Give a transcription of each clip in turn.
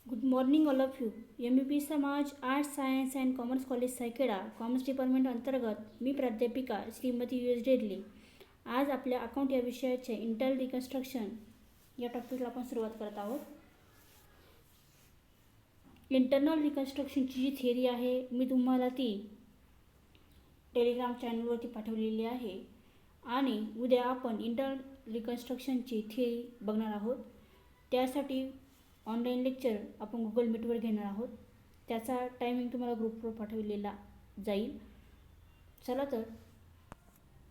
Good morning all of you. MBP समाज arts science and commerce college Saikheda commerce department अंतर्गत मी प्राध्यापिका Shrimati US deadly आज आपल्या अकाउंट या विषयाचे इंटरनल रिकन्स्ट्रक्शन या टॉपिकला आपण सुरुवात करत आहोत. इंटरनल रिकन्स्ट्रक्शनची जी थिअरी आहे मी तुम्हाला ती टेलिग्राम चॅनलवरती पाठवलेली आहे आणि उद्या आपण इंटरनल रिकन्स्ट्रक्शनची थिअरी बघणार आहोत. त्यासाठी ऑनलाईन लेक्चर आपण गुगल मीटवर घेणार आहोत. त्याचा टायमिंग तुम्हाला ग्रुपवर पाठवलेला जाईल. चला तर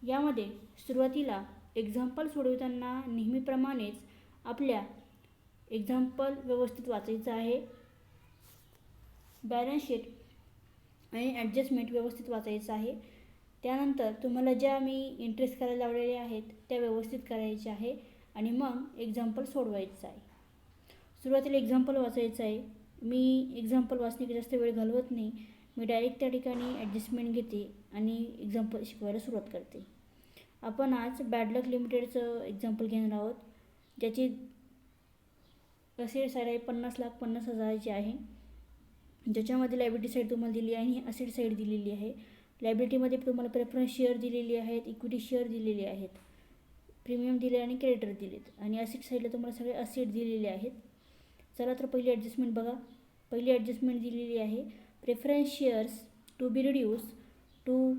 यामध्ये सुरुवातीला एक्झाम्पल सोडवताना नेहमीप्रमाणेच आपल्या एक्झाम्पल व्यवस्थित वाचायचं आहे. बॅलन्स शीट आणि ॲडजस्टमेंट व्यवस्थित वाचायचं आहे. त्यानंतर तुम्हाला ज्या मी इंटरेस्ट करायला लावलेल्या आहेत त्या व्यवस्थित करायच्या आहे आणि मग एक्झाम्पल सोडवायचं आहे. सुरुवातीला एक्झाम्पल वाचायचं आहे. मी एक्झाम्पल वाचण्याची जास्त वेळ घालवत नाही. मी डायरेक्ट त्या ठिकाणी ॲडजस्टमेंट घेते आणि एक्झाम्पल शिकवायला सुरुवात करते. आपण आज बॅड लक लिमिटेडचं एक्झाम्पल घेणार आहोत, ज्याची असेट साईड आहे 50,50,000ची आहे. ज्याच्यामध्ये लायबिलिटी साईड तुम्हाला दिली आहे आणि असेट साईड दिलेली आहे. लायबिलिटीमध्ये तुम्हाला प्रेफरन्स शेअर दिलेली आहेत, इक्विटी शेअर दिलेले आहेत, प्रीमियम दिले आणि क्रेडिटर दिलेत आणि असेट साईडला तुम्हाला सगळे असेट दिलेले आहेत. चला तर पहिली ॲडजस्टमेंट बघा. पहिली ॲडजस्टमेंट दिलेली आहे preference shares to be reduce to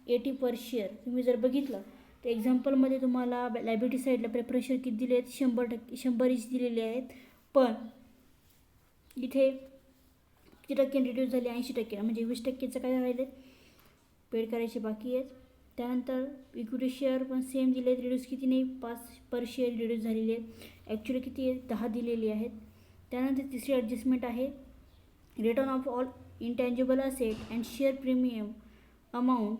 80 per share. तुम्ही जर बघितलं तर एक्झाम्पलमध्ये तुम्हाला लायबिलिटी साईडला प्रेफरन्स शेअर किती दिले आहेत 100 दिलेले आहेत, पण इथे किती टक्के रिड्यूस झाले 80%, म्हणजे 20%चं काय राहिले पेड करायचे बाकी आहेत. त्यानंतर इक्विटी शेअर पण सेम दिले आहेत, रिड्यूस किती नाही 5 पर शेअर रिड्यूस झालेले आहेत. ॲक्च्युली किती आहे 10 दिलेली आहेत. त्यानंतर तिसरी ॲडजस्टमेंट आहे written off all intangible asset and share premium amount.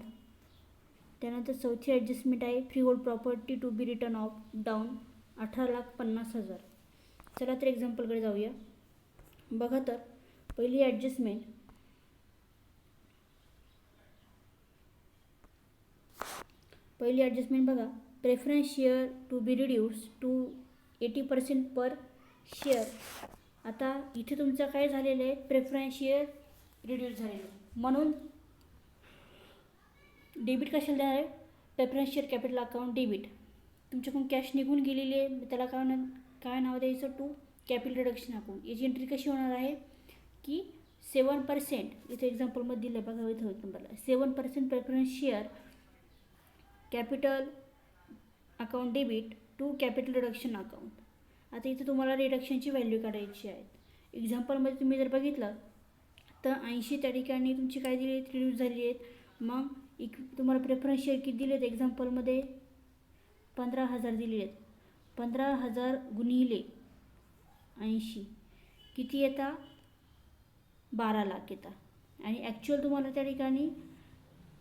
त्यानंतर चौथी ॲडजस्टमेंट आहे freehold property to be written off down 18,50,000. चला तर एक्झाम्पलकडे जाऊया. बघा तर पहिली ॲडजस्टमेंट बघा preference share to be reduce to 80% per share. आता इथे तुमचं काय झालेलं आहे प्रेफरन्स शेअर रिड्यूस झालेलं आहे, म्हणून डेबिट कशाला देणार आहे preference share capital account debit. तुमच्याकडून कॅश निघून गेलेली आहे, त्याला काय नाव द्यायचं टू कॅपिटल रिडक्शन अकाउंट. याची एंट्री कशी होणार आहे की 7% इथे एक्झाम्पलमध्ये दिलं बघा इथं तुम्हाला 7% preference share capital account debit to capital reduction account. आता इथे तुम्हाला रिडक्शनची व्हॅल्यू काढायची आहे. एक्झाम्पलमध्ये तुम्ही जर बघितलं तर 80 त्या ठिकाणी तुमची काय दिली आहेत रिड्यूस झाली आहेत. मग तुम्हाला प्रेफरन्स शेअर किती दिले आहेत एक्झाम्पलमध्ये 15,000 दिले आहेत. 15,000 गुणिले 80 किती येतात 12 लाख येतात आणि ॲक्च्युअल तुम्हाला त्या ठिकाणी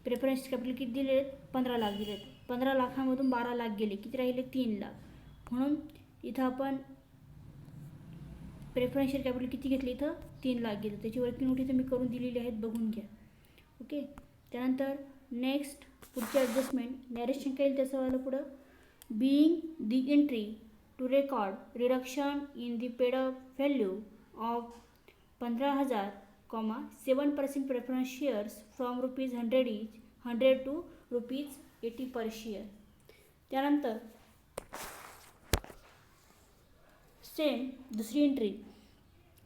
प्रेफरन्स कॅपिटल किती दिले आहेत 15 लाख दिले आहेत. 15 लाखामधून 12 लाख गेले, किती राहिले 3 लाख. म्हणून इथं आपण प्रेफरन्स शेअर कॅपिटल किती घेतले इथं 3 लाख घेतलं. त्याची वर्किंग नोट इथं मी करून दिलेली आहेत, बघून घ्या. ओके. त्यानंतर नेक्स्ट पुढची ॲडजस्टमेंट नॅरेशन काय येईल त्याचं वाला पुढं being the entry to record reduction in the paid up value of 15,000, 7% preference shares from ₹100 to ₹80 per share. त्यानंतर सेम दुसरी एंट्री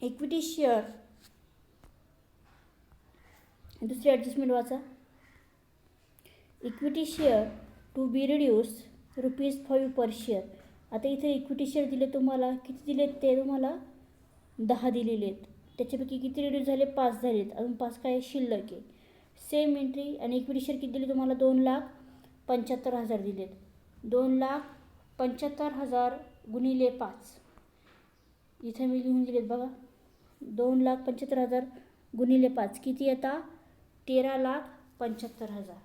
इक्विटी शेअर. दुसरी ॲडजस्टमेंट वाचा equity share to be reduce ₹5 per share. आता इथे इक्विटी शेअर दिले तुम्हाला किती दिलेत ते तुम्हाला 10 दिलेले आहेत. त्याच्यापैकी किती रिड्यूस झाले 5 झालेत, अजून 5 काय शिल्लक आहे. सेम एंट्री आणि इक्विटी शेअर किती दिले तुम्हाला 2,75,000 दिलेत. 2,75,000 गुणिले 5 इथे मी लिहून दिलेत बघा 2,75,000 गुणिले 5 किती येतात 13,75,000.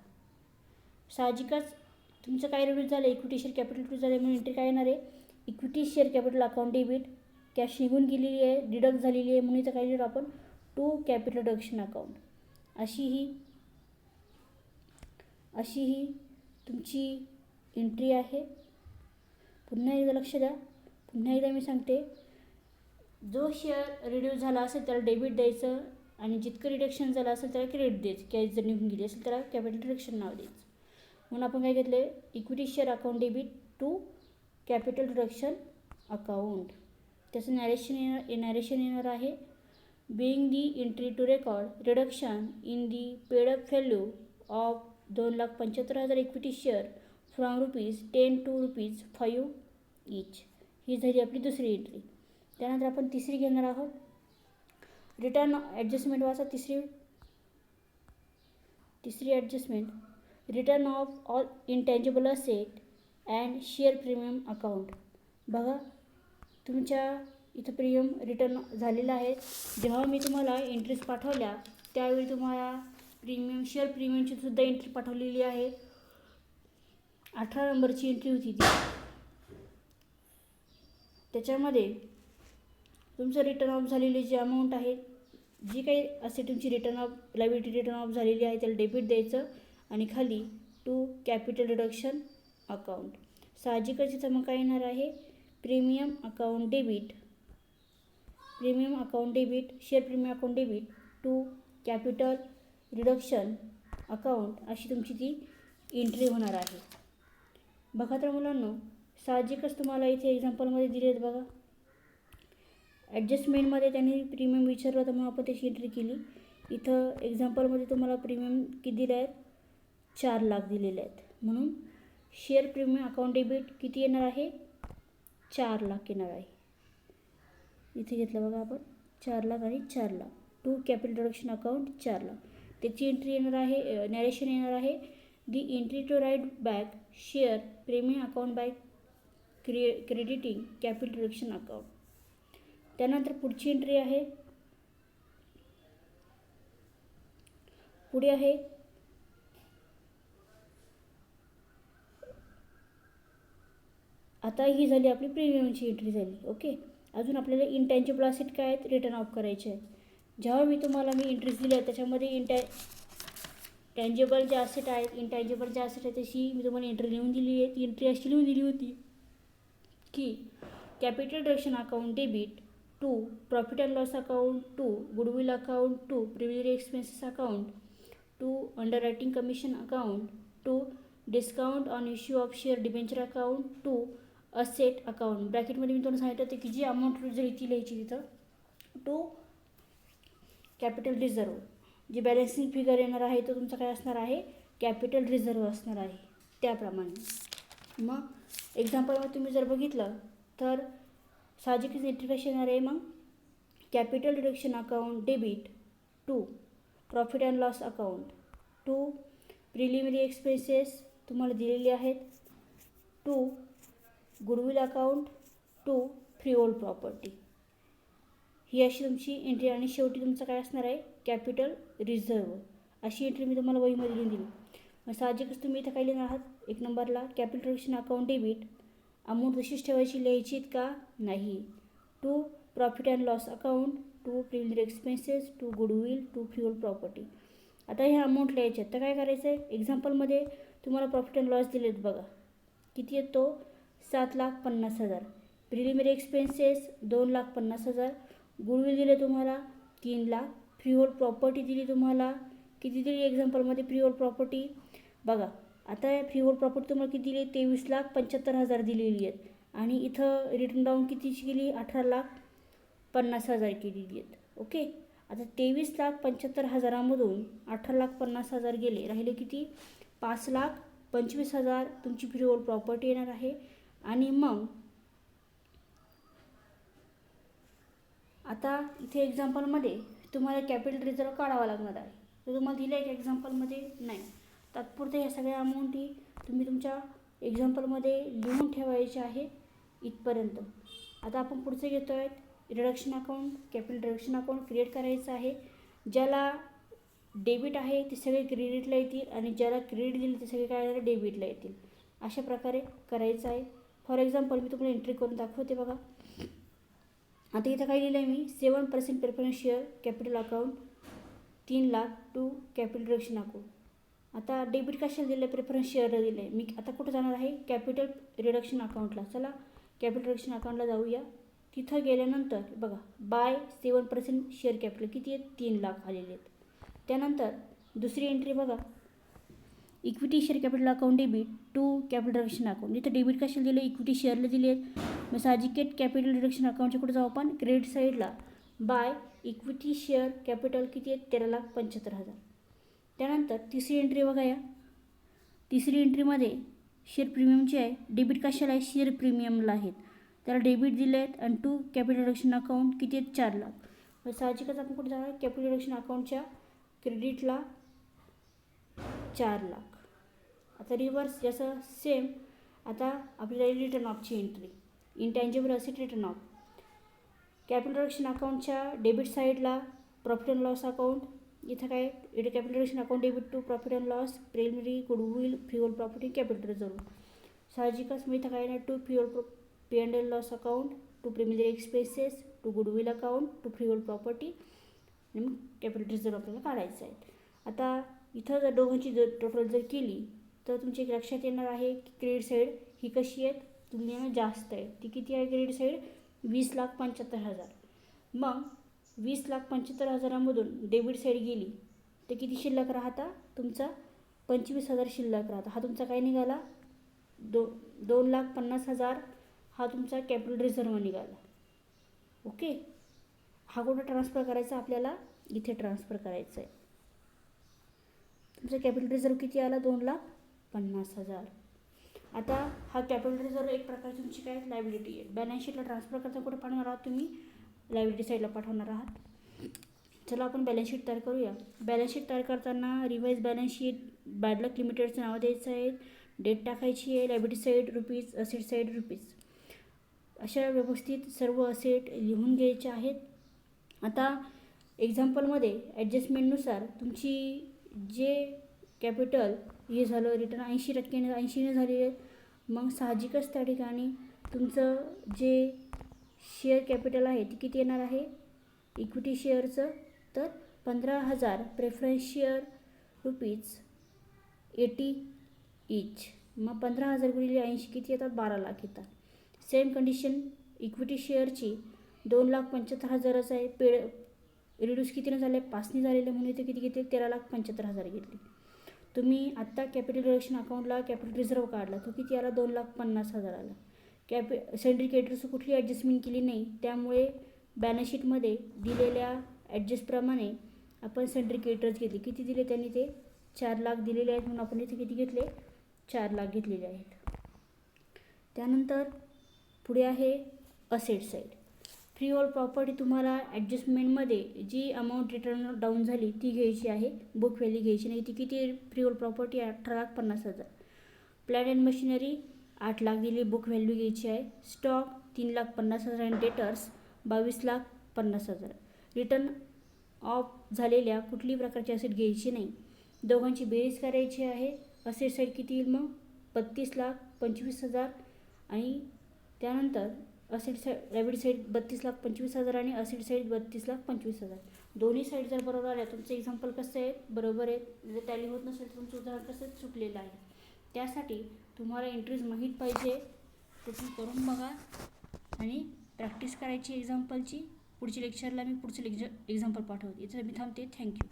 साहजिकच तुमचं काय रिड्यूस झालं इक्विटी शेअर कॅपिटल रिड्यूस झाले म्हणून एंट्री काय येणार आहे equity share capital account debit. Cash निघून गेलेली आहे डिडक्ट झालेली आहे म्हणून इथं काय लिहिलं आपण टू कॅपिटल रिडक्शन अकाउंट. अशी ही तुमची एंट्री आहे. पुन्हा एकदा लक्ष द्या. पुन्हा एकदा मी सांगते जो शेअर रिड्यूस झाला असेल त्याला डेबिट द्यायचं आणि जितकं रिडक्शन झालं असेल त्याला क्रेडिट द्यायचं. कॅश जर निघून गेली असेल त्याला कॅपिटल रिडक्शन नाव द्यायचं. म्हणून आपण काय घेतलं आहे, equity share account debit to capital reduction account. त्याचं नॅरेशन येणार आहे. Being the entry to record reduction in the paid up value of 2,75,000 equity share from ₹10 to ₹5 each. ही झाली आपली दुसरी एंट्री. त्यानंतर आपण तिसरी घेणार आहोत. रिटर्न ॲडजस्टमेंट वाचा. तिसरी adjustment, written off all intangible asset and share premium account. बघा तुमच्या इथं प्रीमियम रिटर्न झालेला आहे. जेव्हा मी तुम्हाला एंट्रीज पाठवल्या त्यावेळी तुम्हाला शेअर प्रीमियमची सुद्धा एंट्री पाठवलेली आहे. 18 नंबरची एंट्री होती ती. त्याच्यामध्ये तुमचं रिटर्न ऑफ झालेली जी अमाऊंट आहे, जी काही असे तुमची return of liability return of झालेली आहे त्याला डेबिट द्यायचं आणि खाली टू कॅपिटल रिडक्शन अकाउंट. साहजिकच इथं मग काय येणार आहे, premium account debit share premium account debit to capital reduction account अशी तुमची ती एंट्री होणार आहे. बघा तर मुलांनो, साहजिकच तुम्हाला इथे एक्झाम्पलमध्ये दिले आहेत. बघा ॲडजस्टमेंटमध्ये त्यांनी प्रीमियम विचारलं होतं म्हणून आपण त्याची एंट्री केली. इथं एक्झाम्पलमध्ये तुम्हाला प्रीमियम किती दिले आहेत, 4 लाख दिलेले आहेत. म्हणून शेअर प्रीमियम अकाउंट डेबिट किती येणार आहे, 4 लाख येणार आहे. इथे घेतलं बघा आपण 4 लाख आणि 4 lakh to capital reduction account 4 lakh. त्याची एंट्री येणार आहे, नॅरेशन येणार आहे. The entry to write back share premium account by crediting capital reduction account. त्यानंतर पुढची एंट्री आहे, पुढे आहे आता ही झाली आपली प्रीमियमची एंट्री झाली. ओके, अजून आपल्याला इंटँजिबल असेट काय आहेत, रिटर्न ऑफ करायचे आहेत. जेव्हा मी तुम्हाला एंट्रीज दिल्या त्याच्यामध्ये टँजिबल जे असेट आहेत, इंटँजिबल जे असेट आहे त्याची मी तुम्हाला एंट्री लिहून दिली आहे. ती एंट्री अशी लिहून दिली होती की capital reduction account debit to profit and loss account to goodwill account to privilege expenses account to underwriting commission account to discount on issue of share debenture account to asset account. ब्रॅकेटमध्ये मी तुम्हाला सांगितलं होतं की जी amount लिहायची तिथं to capital reserve. जी बॅलन्सिंग फिगर येणार आहे तो तुमचा काय असणार आहे, कॅपिटल रिझर्व असणार आहे. त्याप्रमाणे मग एक्झाम्पलमध्ये तुम्ही जर बघितलं तर साहजिकच एंट्री कशी येणार आहे, मग capital reduction account debit to profit and loss account to preliminary expenses तुम्हाला दिलेले आहेत to goodwill account to freehold property. ही अशी तुमची एंट्री आणि शेवटी तुमचं काय असणार आहे, कॅपिटल रिझर्व. अशी एंट्री मी तुम्हाला वहीमध्ये लिहून दिली. मग साहजिकच तुम्ही इथं काय लिहिणार आहात, 1 नंबरला capital reduction account debit amount तशीच ठेवायची, लिहायची का नाही. To profit and loss account to preliminary expenses to goodwill to freehold property. आता ह्या अमाऊंट लिहायचे आहेत. तर काय करायचं आहे, एक्झाम्पलमध्ये तुम्हाला प्रॉफिट अँड लॉस दिलेत बघा, किती येतो 7,50,000. Preliminary expenses 2,50,000. गुडविल दिले तुम्हाला 3 लाख. फ्रीहोल्ड प्रॉपर्टी दिली तुम्हाला किती दिली एक्झाम्पलमध्ये, फ्रीहोल्ड प्रॉपर्टी बघा. आता फ्रीहोल्ड प्रॉपर्टी तुम्हाला किती दिली, 23,75,000 दिलेली आहेत. आणि इथं रिटर्न डाऊन कितीची केली, 18,50,000 केलेली आहेत. ओके, आता 23,75,000मधून 18,50,000 गेले, राहिले किती, 5,25,000 तुमची फ्रीहोल्ड प्रॉपर्टी येणार आहे. आणि मग आता इथे एक्झाम्पलमध्ये तुम्हाला कॅपिटल रिझर्व काढावा लागणार आहे. तर तुम्हाला दिलं आहे की एक्झाम्पलमध्ये नाही. तात्पुरते ह्या सगळ्या अमाऊंटी तुम्ही तुमच्या एक्झाम्पलमध्ये लिहून ठेवायचे आहे इथपर्यंत. आता आपण पुढचं घेतो आहे reduction account. Capital reduction account create करायचं आहे. ज्याला डेबिट आहे ते सगळे क्रेडिटला येतील आणि ज्याला क्रेडिट दिले ते सगळे काय डेबिटला येतील. अशा प्रकारे करायचं आहे. फॉर एक्झाम्पल मी तुम्हाला एंट्री करून दाखवते बघा. आता इथं काय लिहिलं आहे मी, 7% preference share capital account 3 lakh to capital reduction account. आता डेबिट कशाला दिलं आहे, प्रेफरन्स शेअरला दिलं आहे. मी आता कुठं जाणार आहे, कॅपिटल रिडक्शन अकाउंटला. चला कॅपिटल रिडक्शन अकाउंटला जाऊया. तिथं गेल्यानंतर बघा बाय 7% शेअर कॅपिटल किती आहे 3 लाख आलेले आहेत. त्यानंतर दुसरी एंट्री बघा equity share capital account debit to capital reduction account. इथं डेबिट कशाला दिले इक्विटी शेअरला दिले आहेत. मग साहजिक कॅपिटल रिडक्शन अकाउंटच्या कुठे जाऊ आपण क्रेडिट साईडला बाय इक्विटी शेअर कॅपिटल किती आहे 13,75,000. त्यानंतर तिसरी एंट्री बघा या तिसरी एंट्रीमध्ये शेअर प्रीमियमची आहे. डेबिट कशाला आहे शेअर प्रीमियमला आहेत त्याला डेबिट दिले आहेत आणि टू कॅपिटल रिडक्शन अकाउंट किती आहेत 4 लाख. मग साहजिकच आपण कुठे जाणार कॅपिटल रिडक्शन अकाउंटच्या क्रेडिटला 4 लाख. आता रिव्हर्स जसं सेम आता आपल्याला रिटर्न ऑफची entry intangible asset written off capital reduction अकाउंटच्या डेबिट साईडला प्रॉफिट अँड लॉस अकाउंट. इथं काय इथे capital reduction account debit to profit and loss preliminary goodwill fuel property capital reserve. साहजिकच मग इथं काय नाही to fuel P and loss account to preliminary expenses to goodwill account to fuel property आणि मग कॅपिटल रिझर्व आपल्याला काढायचं आहे. आता इथं जर दोघांची जर टोटल जर केली तर तुमच्या एक लक्षात येणार आहे की क्रेडिट साईड ही कशी आहे तुलनेनं जास्त आहे. ती किती आहे क्रेडिट साईड 20,75,000. मग 20,75,000मधून डेबिट साईड गेली तर किती शिल्लक राहता तुमचा 25,000 शिल्लक राहता. हा तुमचा काय निघाला 2,50,000 हा तुमचा कॅपिटल रिझर्व निघाला. ओके हा कुठं ट्रान्सफर करायचा आपल्याला इथे ट्रान्सफर करायचं आहे. तुमचा कॅपिटल रिझर्व किती आला 2,50,000. आता हा कॅपिटल रिझर्व एक प्रकारची तुमची काय लायबिलिटी आहे. बॅलन्स शीटला ट्रान्सफर करता कुठे पाठवणार आहात तुम्ही लायबिलिटी साईडला पाठवणार आहात. चला आपण बॅलन्स शीट तयार करूया. बॅलन्स शीट तयार करताना रिवाइज बॅलन्स शीट बॅड लक लिमिटेडचं नाव द्यायचं आहे. डेट टाकायची आहे liability side rupees asset side rupees अशा व्यवस्थित सर्व असेट लिहून घ्यायचे आहेत. आता एक्झाम्पलमध्ये ॲडजस्टमेंटनुसार तुमची जे कॅपिटल हे झालं रिटर्न 80% झालेले आहेत. मग साहजिकच त्या ठिकाणी तुमचं जे शेअर कॅपिटल आहे ते किती येणार आहे इक्विटी शेअरचं तर 15,000 प्रेफरन्स शेअर रुपीज 80 इच. मग 15,000 गुणिले 80 किती येतात 12 लाख येतात. सेम कंडिशन इक्विटी शेअरची 2,75,000च आहे. रिड्यूस कितीने झाले 5ने झालेले म्हणून इथे किती घेतले 13,75,000 घेतले. तुम्ही आत्ता कॅपिटल रिडक्शन अकाउंटला कॅपिटल रिझर्व काढला तो किती आला 2,50,000 आला. सिंडिकेटरचं कुठली ॲडजस्टमेंट केली नाही त्यामुळे बॅलन्स शीटमध्ये दिलेल्या ॲडजस्टप्रमाणे आपण सिंडिकेटर्स घेतले. किती दिले त्यांनी ते 4 लाख दिलेले आहेत म्हणून आपण इथे किती घेतले 4 लाख घेतलेले आहेत. त्यानंतर पुढे आहे asset side. Free hold property तुम्हाला ॲडजस्टमेंटमध्ये जी अमाऊंट रिटर्न डाऊन झाली ती घ्यायची आहे बुक व्हॅल्यू घ्यायची नाही. ती किती free hold property 18,50,000. Plan and machinery 8 lakh दिली बुक व्हॅल्यू घ्यायची आहे. स्टॉक 3,50,000 आणि डेटर्स 22,50,000. रिटर्न ऑफ झालेल्या कुठल्याही प्रकारची असेट घ्यायची नाही. दोघांची बेरीज करायची आहे. असेट साईड किती येईल मग 32,25,000 आणि त्यानंतर असेट साईड लायबिलिटी साईड 32,25,000 आणि असेट साईड 32,25,000. दोन्ही साईड जर बरोबर आल्या तुमचं एक्झाम्पल कसं आहे बरोबर आहे. जर टॅली होत नसेल तर तुमचं उदाहरण कसं चुकलेलं आहे. त्यासाठी तुम्हाला एंट्रीज माहीत पाहिजे तर तुम्ही करून बघा आणि प्रॅक्टिस करायची एक्झाम्पलची. पुढच्या लेक्चरला मी पुढचं एक्झाम्पल पाठवते. इथं मी थांबते. थँक्यू.